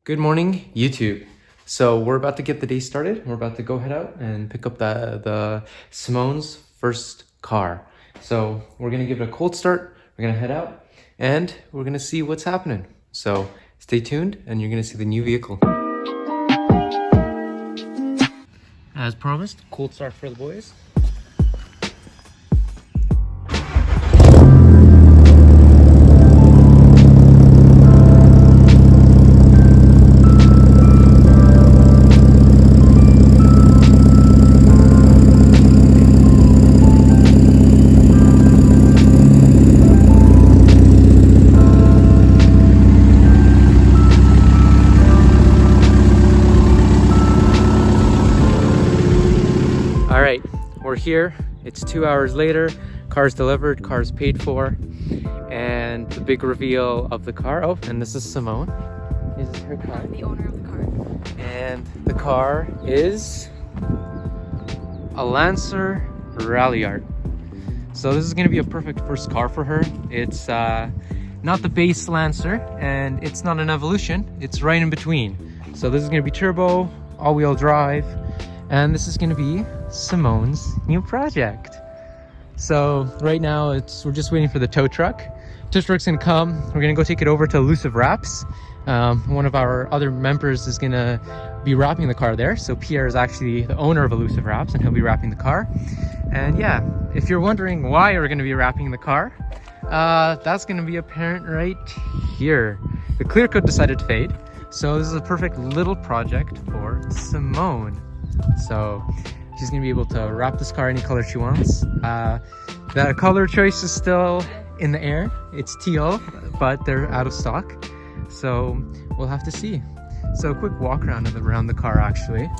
Good morning, YouTube. So we're about to get the day started. We're about to go head out and pick up the Simone's first car. So we're gonna give it a cold start. We're gonna head out and we're gonna see what's happening. So stay tuned and you're gonna see the new vehicle. As promised, cold start for the boys. All right, we're here. It's 2 hours later. Car's delivered, car's paid for, and the big reveal of the car. Oh, and this is Simone. This is her car. The owner of the car. And the car is a Lancer Rally Art. So this is going to be a perfect first car for her. It's not the base Lancer, and it's not an Evolution. It's right in between. So this is going to be turbo, all-wheel drive, and this is going to be Simone's new project. So right now we're just waiting for the tow truck. Tow truck's gonna come. We're gonna go take it over to Elusive Wraps. One of our other members is gonna be wrapping the car there. So Pierre is actually the owner of Elusive Wraps, and he'll be wrapping the car. And yeah, if you're wondering why we're gonna be wrapping the car, that's gonna be apparent right here. The clear coat decided to fade, so this is a perfect little project for Simone. So she's gonna be able to wrap this car any color she wants. The color choice is still in the air. It's teal, but they're out of stock. So we'll have to see. So a quick walk around the car actually.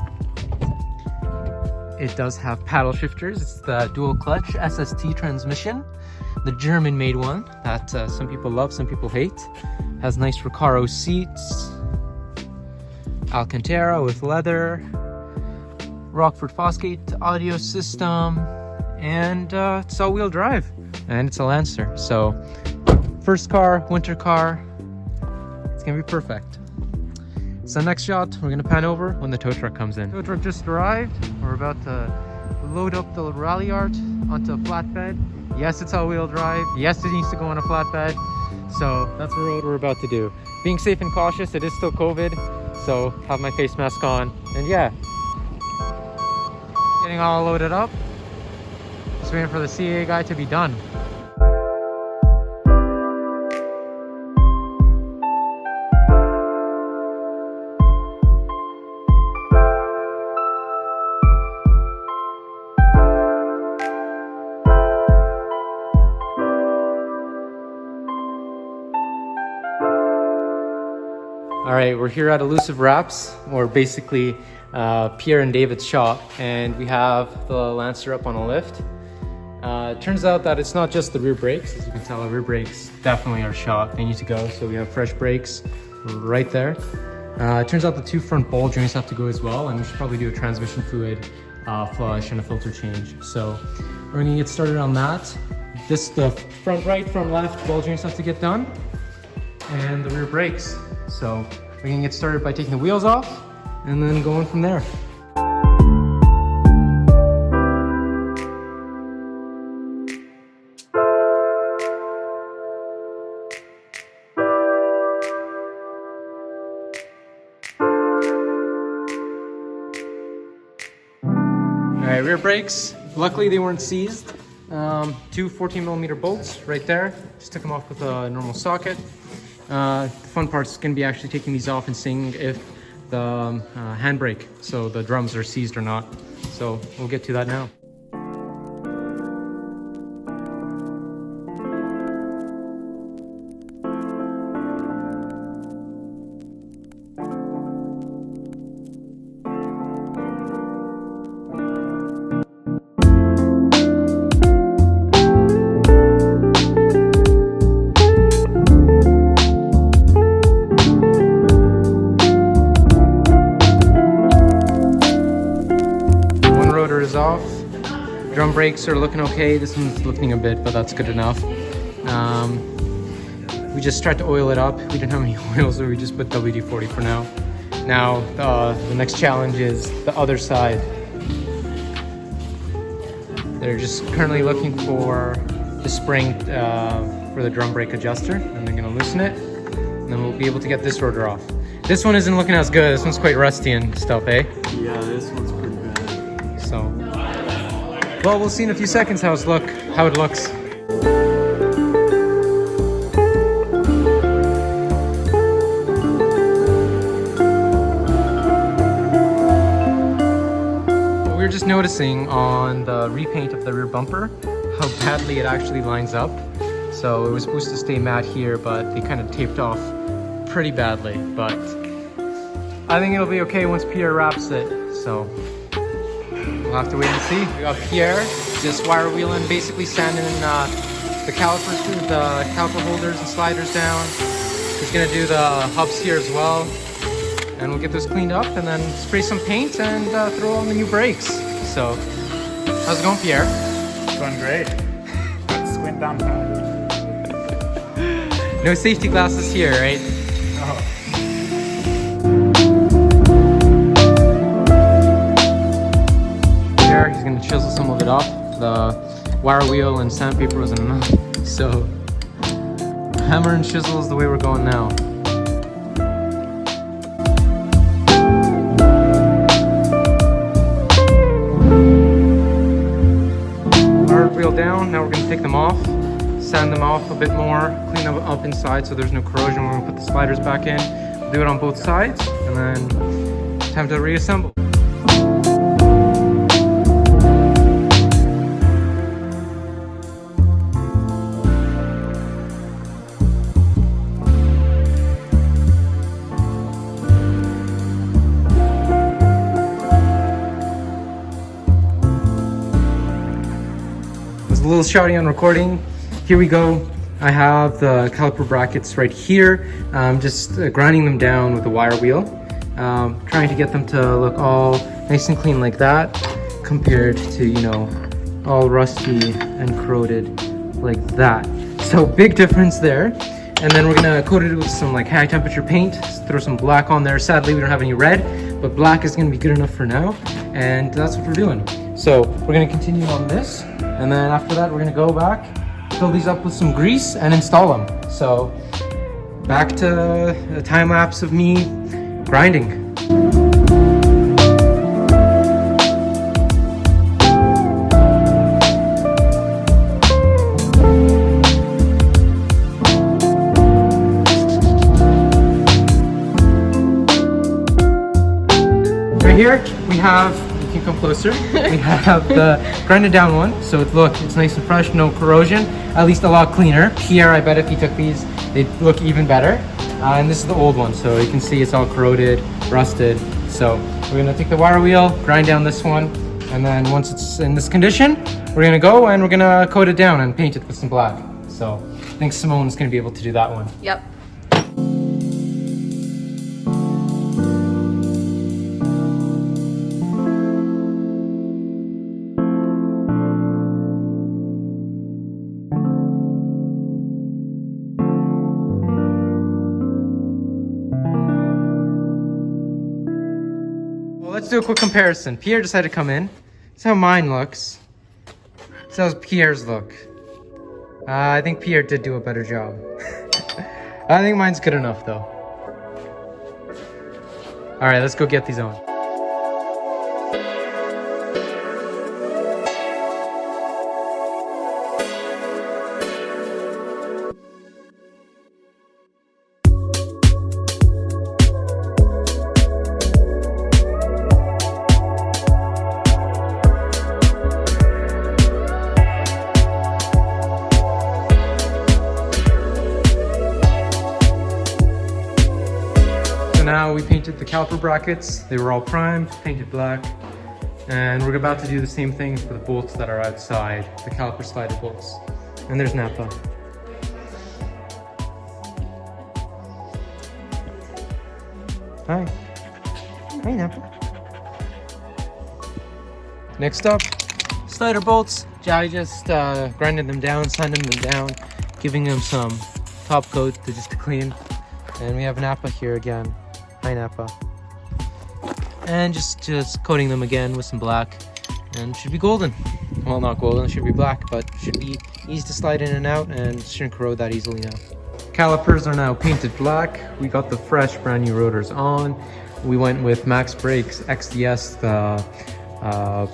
It does have paddle shifters. It's the dual clutch SST transmission, the German made one that some people love, some people hate. Has nice Recaro seats, Alcantara with leather, Rockford Fosgate audio system, and it's all-wheel drive, and it's a Lancer. So first car, winter car, it's gonna be perfect. So next shot, we're gonna pan over when the tow truck comes in. Tow truck just arrived. We're about to load up the Rally Art onto a flatbed. Yes, it's all-wheel drive. Yes, it needs to go on a flatbed. So that's what we're about to do. Being safe and cautious, it is still COVID, so have my face mask on, and yeah. Getting all loaded up. Just waiting for the CA guy to be done. All right, we're here at Elusive Wraps, or basically Pierre and David's shop, and we have the Lancer up on a lift. It turns out that it's not just the rear brakes. As you can tell, the rear brakes definitely are shot. They need to go, so we have fresh brakes right there. It turns out the two front ball joints have to go as well, and we should probably do a transmission fluid flush and a filter change. So we're gonna get started on that. The front right, front left ball joints have to get done, and the rear brakes. So we're gonna get started by taking the wheels off and then going from there. All right, rear brakes. Luckily they weren't seized. Two 14mm bolts right there. Just took them off with a normal socket. The fun part's going to be actually taking these off and seeing if the handbrake, so the drums, are seized or not. So we'll get to that now. Off. Drum brakes are looking okay. This one's lifting a bit, but that's good enough. we just tried to oil it up. We didn't have any oil, so we just put WD-40 for now. Now the next challenge is the other side. They're just currently looking for the spring for the drum brake adjuster, and they're gonna loosen it, and then we'll be able to get this rotor off. This one isn't looking as good. This one's quite rusty and stuff, eh? Yeah, this one's pretty bad. So, well, we'll see in a few seconds how it looks. We were just noticing on the repaint of the rear bumper how badly it actually lines up. So it was supposed to stay matte here, but they kind of taped off pretty badly. But I think it'll be okay once Pierre wraps it. So we'll have to wait and see. We got Pierre just wire wheeling, basically sanding the calipers through the caliper holders and sliders down. He's gonna do the hubs here as well. And we'll get this cleaned up and then spray some paint and throw on the new brakes. So, how's it going, Pierre? It's going great. Let's squint down time. No safety glasses here, right? Oh. Here, he's gonna chisel some of it off. The wire wheel and sandpaper wasn't enough. So, hammer and chisel is the way we're going now. Wheel down. Now we're going to take them off, sand them off a bit more, clean them up inside so there's no corrosion when we put the sliders back in. We'll do it on both sides and then time to reassemble. A little shouty on recording. Here we go. I have the caliper brackets right here. I'm just grinding them down with the wire wheel, trying to get them to look all nice and clean like that, compared to, you know, all rusty and corroded like that. So big difference there. And then we're gonna coat it with some like high temperature paint, throw some black on there. Sadly, we don't have any red, but black is gonna be good enough for now. And that's what we're doing. So we're gonna continue on this. And then after that, we're gonna go back, fill these up with some grease and install them. So back to a time lapse of me grinding. Right here, we have, you can come closer, we have the grinded down one. So it's nice and fresh, no corrosion, at least a lot cleaner. Pierre, I bet if he took these, they'd look even better. And this is the old one, so you can see it's all corroded, rusted. So we're gonna take the wire wheel, grind down this one, and then once it's in this condition, we're gonna go and we're gonna coat it down and paint it with some black. So I think Simone's gonna be able to do that one. Yep. Let's do a quick comparison. Pierre decided to come in. That's how mine looks. That's how Pierre's look. I think Pierre did do a better job. I think mine's good enough though. All right, let's go get these on. Now we painted the caliper brackets. They were all primed, painted black. And we're about to do the same thing for the bolts that are outside, the caliper slider bolts. And there's Napa. Hi. Hi, Napa. Next up, slider bolts. I just grinded them down, sanded them down, giving them some top coat to just to clean. And we have Napa here again. Hi Napa. And just coating them again with some black, and should be golden. Well, not golden, it should be black, but should be easy to slide in and out and shouldn't corrode that easily now. Calipers are now painted black. We got the fresh brand new rotors on. We went with Max Brakes XDS,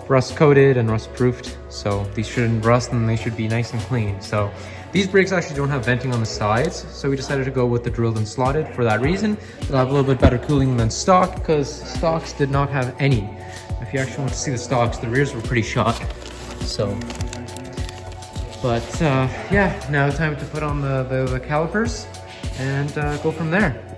rust coated and rust proofed, so these shouldn't rust and they should be nice and clean. So these brakes actually don't have venting on the sides, so we decided to go with the drilled and slotted for that reason. They'll have a little bit better cooling than stock, because stocks did not have any. If you actually want to see the stocks, the rears were pretty shot. So, but yeah, now time to put on the calipers and go from there.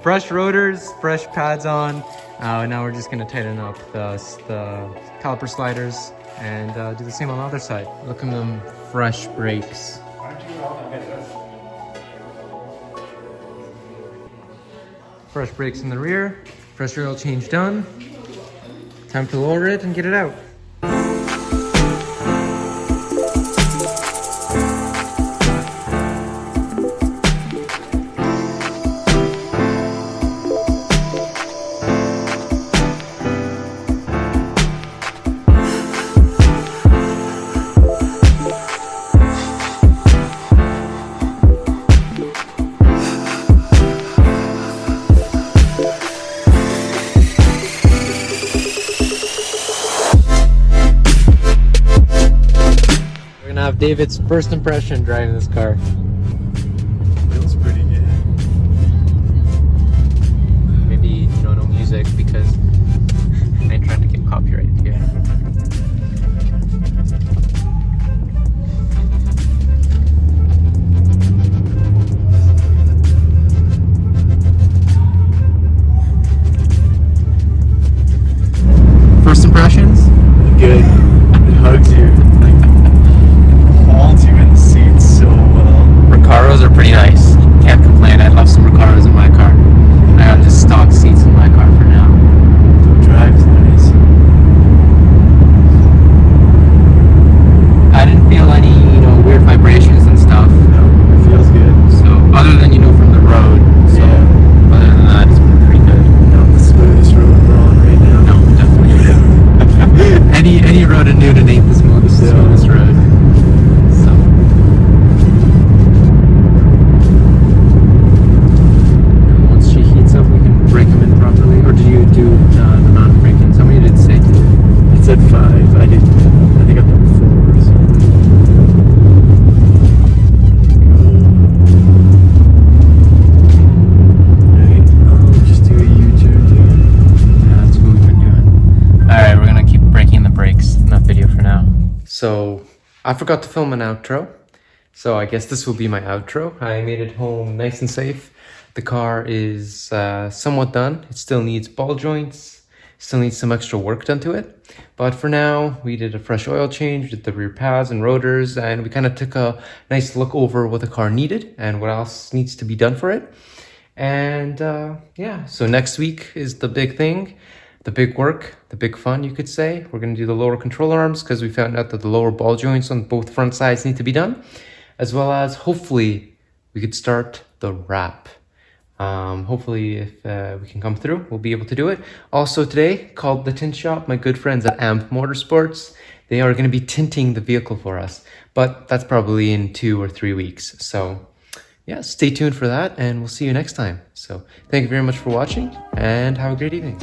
Fresh rotors, fresh pads on. Now we're just gonna tighten up the caliper sliders and do the same on the other side. Look at them fresh brakes. Fresh brakes in the rear, fresh oil change done. Time to lower it and get it out. Have David's first impression driving this car. Feels pretty good. Maybe no music because I ain't trying to get copyrighted here. First impressions? Good. It hugs you. Holds you in the seats so well. Recaros are pretty nice. Can't complain. I'd love some Recaros in my car. I got just stock seats in my car for now. Drive's nice. I didn't feel any, weird vibrations and stuff. No, it feels good. So, other than, from the road. So, Yeah. other than that, it's been pretty good. Not the smoothest road we're on right now. No, definitely. any road in Newton ain't the smoothest road. So. And once she heats up, we can brake them in properly. Or did you do the non-braking? Somebody did say to. It said 5. I think I've done 4s. Right, I'll just do a U-turn here. Yeah, that's what we've been doing. Alright, we're gonna keep braking the brakes in that video for now. So, I forgot to film an outro. So I guess this will be my outro. I made it home nice and safe. The car is somewhat done. It still needs ball joints. Still needs some extra work done to it. But for now, we did a fresh oil change, did the rear pads and rotors, and we kind of took a nice look over what the car needed and what else needs to be done for it. And yeah, so next week is the big thing, the big work, the big fun, you could say. We're going to do the lower control arms because we found out that the lower ball joints on both front sides need to be done, as well as hopefully we could start the wrap. Hopefully if we can come through, we'll be able to do it. Also today, called the tint shop, my good friends at AMP Motorsports. They are going to be tinting the vehicle for us, but that's probably in 2 or 3 weeks. So yeah, stay tuned for that and we'll see you next time. So thank you very much for watching and have a great evening.